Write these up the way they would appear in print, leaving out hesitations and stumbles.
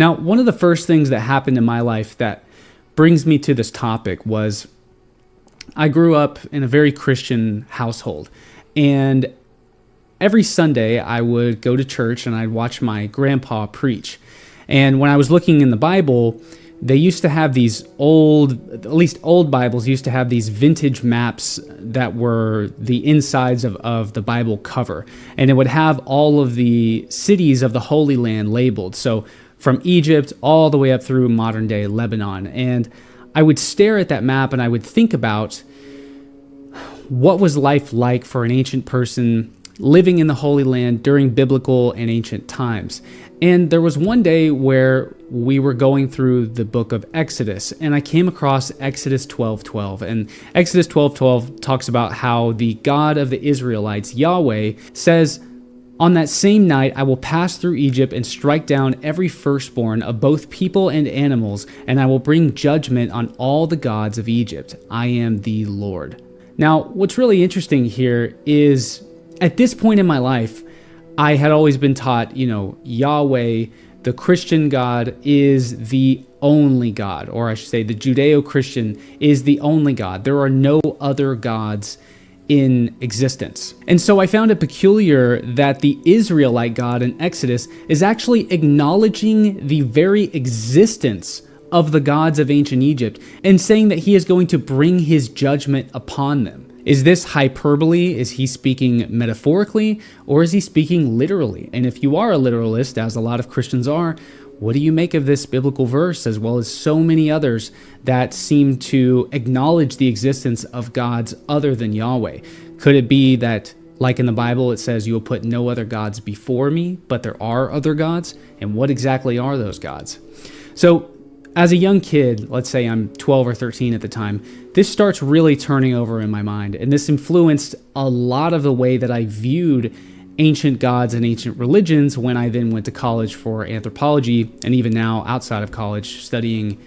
Now, one of the first things that happened in my life that brings me to this topic was I grew up in a very Christian household. And every Sunday I would go to church and I'd watch my grandpa preach. And when I was looking in the Bible, they used to have these at least old Bibles used to have these vintage maps that were the insides of the Bible cover. And it would have all of the cities of the Holy Land labeled. So from Egypt all the way up through modern day Lebanon. And I would stare at that map and I would think about what was life like for an ancient person living in the Holy Land during biblical and ancient times. And there was one day where we were going through the book of Exodus, and I came across Exodus 12:12. And Exodus 12:12 talks about how the God of the Israelites, Yahweh, says, "On that same night I will pass through Egypt and strike down every firstborn of both people and animals, and I will bring judgment on all the gods of Egypt. I am the Lord." Now, what's really interesting here is at this point in my life, I had always been taught, Yahweh, the Christian God, is the only God, or I should say the Judeo-Christian is the only God. There are no other gods in existence. And so I found it peculiar that the Israelite God in Exodus is actually acknowledging the very existence of the gods of ancient Egypt and saying that he is going to bring his judgment upon them. Is this hyperbole? Is he speaking metaphorically, or is he speaking literally? And if you are a literalist, as a lot of Christians are, what do you make of this biblical verse, as well as so many others that seem to acknowledge the existence of gods other than Yahweh? Could it be that, like in the Bible, it says, "You will put no other gods before me," but there are other gods? And what exactly are those gods? So, as a young kid, let's say I'm 12 or 13 at the time, this starts really turning over in my mind. And this influenced a lot of the way that I viewed ancient gods and ancient religions when I then went to college for anthropology, and even now outside of college studying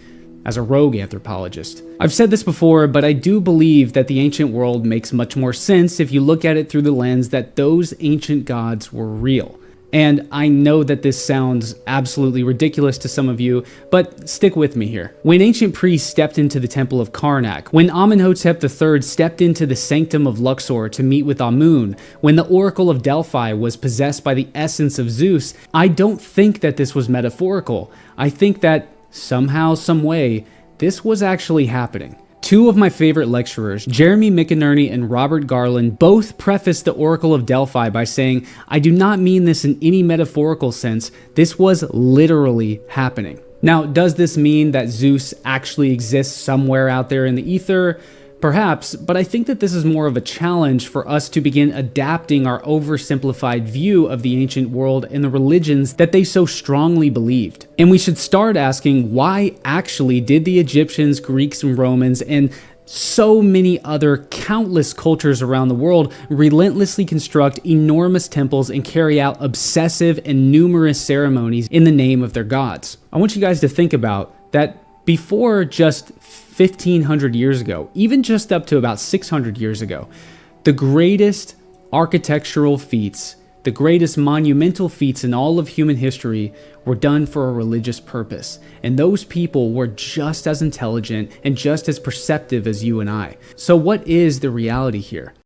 as a rogue anthropologist. I've said this before, but I do believe that the ancient world makes much more sense if you look at it through the lens that those ancient gods were real. And I know that this sounds absolutely ridiculous to some of you, but stick with me here. When ancient priests stepped into the temple of Karnak, when Amenhotep III stepped into the sanctum of Luxor to meet with Amun, when the oracle of Delphi was possessed by the essence of Zeus, I don't think that this was metaphorical. I think that somehow, some way, this was actually happening. Two of my favorite lecturers, Jeremy McInerney and Robert Garland, both prefaced the Oracle of Delphi by saying, "I do not mean this in any metaphorical sense. This was literally happening." Now, does this mean that Zeus actually exists somewhere out there in the ether? Perhaps, but I think that this is more of a challenge for us to begin adapting our oversimplified view of the ancient world and the religions that they so strongly believed. And we should start asking, why actually did the Egyptians, Greeks, and Romans, and so many other countless cultures around the world relentlessly construct enormous temples and carry out obsessive and numerous ceremonies in the name of their gods? I want you guys to think about that. Before just 1,500 years ago, even just up to about 600 years ago, the greatest architectural feats, the greatest monumental feats in all of human history were done for a religious purpose. And those people were just as intelligent and just as perceptive as you and I. So what is the reality here?